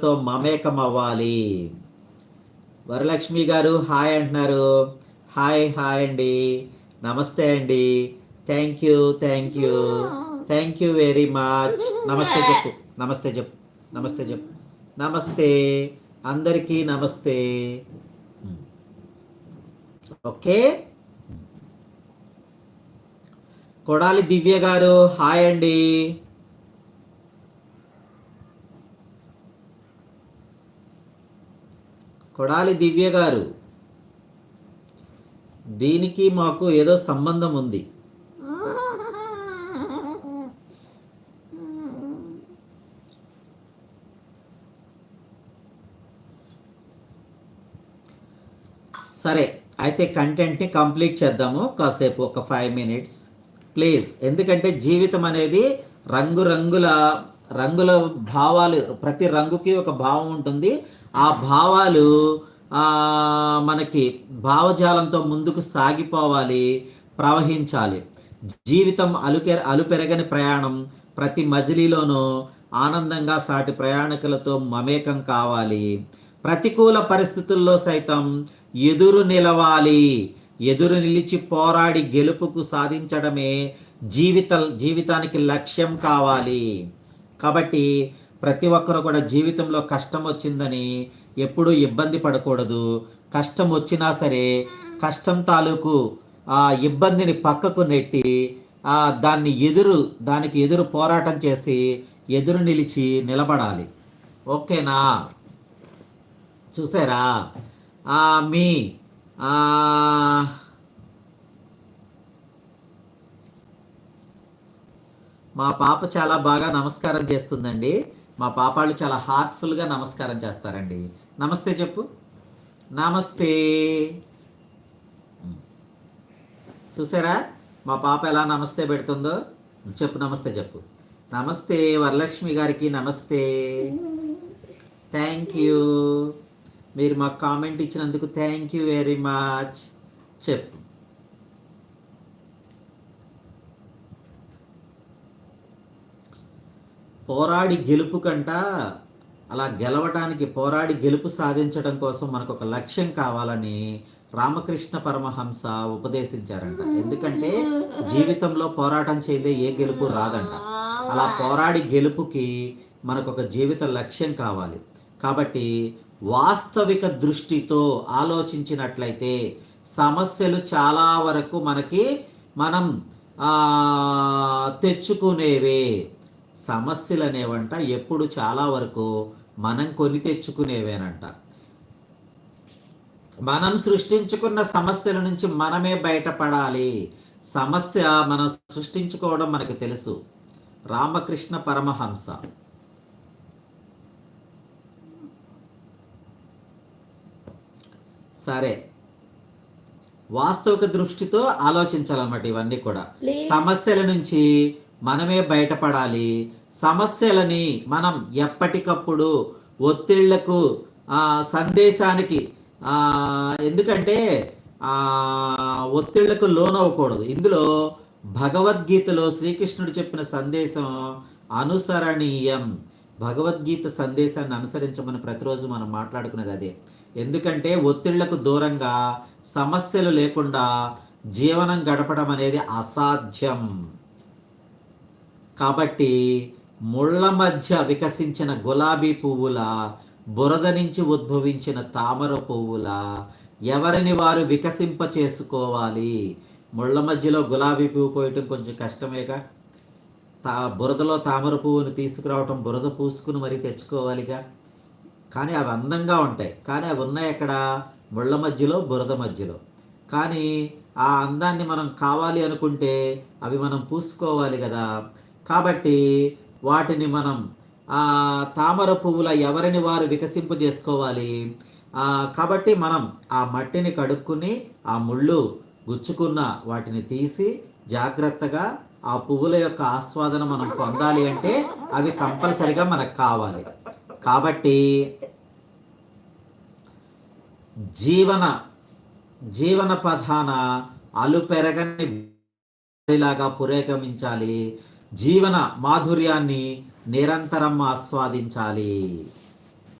తో మమేకం అవ్వాలి. వరలక్ష్మి గారు హాయ్ అంటున్నారు. హాయ్ హాయ్ అండి, నమస్తే అండి. Thank you thank you thank you very much. నమస్తే చెప్పు, నమస్తే చెప్పు, నమస్తే చెప్పు. నమస్తే అందరికీ నమస్తే. ఓకే. కొడాలి దివ్య గారు హాయ్ అండి. కొడాలి దివ్య గారు, దీనికి మాకు ఏదో సంబంధం ఉంది. సరే, అయితే కంటెంట్ని కంప్లీట్ చేద్దాము కాసేపు, ఒక 5 minutes ప్లీజ్. ఎందుకంటే జీవితం అనేది రంగుల భావాలు, ప్రతి రంగుకి ఒక భావం ఉంటుంది. ఆ భావాలు మనకి భావజాలంతో ముందుకు సాగిపోవాలి, ప్రవహించాలి. జీవితం అలుపెరగని ప్రయాణం. ప్రతి మజిలీలోనూ ఆనందంగా సాటి ప్రయాణికులతో మమేకం కావాలి. ప్రతికూల పరిస్థితుల్లో సైతం ఎదురు నిలవాలి. ఎదురు నిలిచి పోరాడి గెలుపుకు సాధించడమే జీవితానికి లక్ష్యం కావాలి. కాబట్టి ప్రతి ఒక్కరు కూడా జీవితంలో కష్టం వచ్చిందని ఎప్పుడూ ఇబ్బంది పడకూడదు. కష్టం వచ్చినా సరే కష్టం తాలూకు ఆ ఇబ్బందిని పక్కకు నెట్టి దానికి ఎదురు పోరాటం చేసి ఎదురు నిలిచి నిలబడాలి. ఓకేనా? చూసారా మీ మా పాప చాలా బాగా నమస్కారం చేస్తుందండి. మా పాపాళ్ళు చాలా హార్ట్ఫుల్గా నమస్కారం చేస్తారండి. నమస్తే చెప్పు, నమస్తే. చూసారా మా పాప ఎలా నమస్తే పెడుతుందో? చెప్పు, నమస్తే చెప్పు. నమస్తే వరలక్ష్మి గారికి నమస్తే. థ్యాంక్ యూ, మీరు మాకు కామెంట్ ఇచ్చినందుకు థ్యాంక్ యూ వెరీ మచ్. చెప్పు. పోరాడి గెలుపు కంట, అలా గెలవటానికి, పోరాడి గెలుపు సాధించడం కోసం మనకు ఒక లక్ష్యం కావాలని రామకృష్ణ పరమహంస ఉపదేశించారంట. ఎందుకంటే జీవితంలో పోరాటం చేయదే ఏ గెలుపు రాదంట. అలా పోరాడి గెలుపుకి మనకు ఒక జీవిత లక్ష్యం కావాలి. కాబట్టి వాస్తవిక దృష్టితో ఆలోచించినట్లయితే సమస్యలు చాలా వరకు మనం తెచ్చుకునేవే. సమస్యలు అనేవంట ఎప్పుడు చాలా వరకు మనం కొని తెచ్చుకునేవేనంట. మనం సృష్టించుకున్న సమస్యల నుంచి మనమే బయటపడాలి. సమస్య మనం సృష్టించుకోవడం మనకు తెలుసు. రామకృష్ణ పరమహంస. సరే, వాస్తవిక దృష్టితో ఆలోచించాలన్నమాట ఇవన్నీ కూడా. సమస్యల నుంచి మనమే బయటపడాలి. సమస్యలని మనం ఎప్పటికప్పుడు ఒత్తిళ్లకు, సందేశానికి, ఎందుకంటే ఒత్తిళ్లకు లోనవ్వకూడదు. ఇందులో భగవద్గీతలో శ్రీకృష్ణుడు చెప్పిన సందేశం అనుసరణీయం. భగవద్గీత సందేశాన్ని అనుసరించమని ప్రతిరోజు మనం మాట్లాడుకునేది అదే. ఎందుకంటే ఒత్తిళ్లకు దూరంగా, సమస్యలు లేకుండా జీవనం గడపడం అనేది అసాధ్యం. కాబట్టి ముళ్ళ మధ్య వికసించిన గులాబీ పువ్వుల, బురద నుంచి ఉద్భవించిన తామర పువ్వుల ఎవరిని వారు వికసింప చేసుకోవాలి. ముళ్ళ మధ్యలో గులాబీ పువ్వు కోయటం కొంచెం కష్టమేగా. బురదలో తామర పువ్వును తీసుకురావటం, బురద పూసుకుని మరీ తెచ్చుకోవాలిగా. కానీ అవి అందంగా ఉంటాయి. కానీ అవి ఉన్నాయి ఎక్కడ? ముళ్ళ మధ్యలో, బురద మధ్యలో. కానీ ఆ అందాన్ని మనం కావాలి అనుకుంటే అవి మనం పూసుకోవాలి కదా. కాబట్టి వాటిని మనం తామర పువ్వుల ఎవరిని వారు వికసింప చేసుకోవాలి. కాబట్టి మనం ఆ మట్టిని కడుక్కుని ఆ ముళ్ళు గుచ్చుకున్న వాటిని తీసి జాగ్రత్తగా ఆ పువ్వుల యొక్క ఆస్వాదన మనం పొందాలి అంటే అవి కంపల్సరిగా మనకు కావాలి. కాబట్టి జీవన పథాన అలుపెరగని లాగా పురేగమించాలి. జీవన మాధుర్యాన్ని నిరంతరం ఆస్వాదించాలి.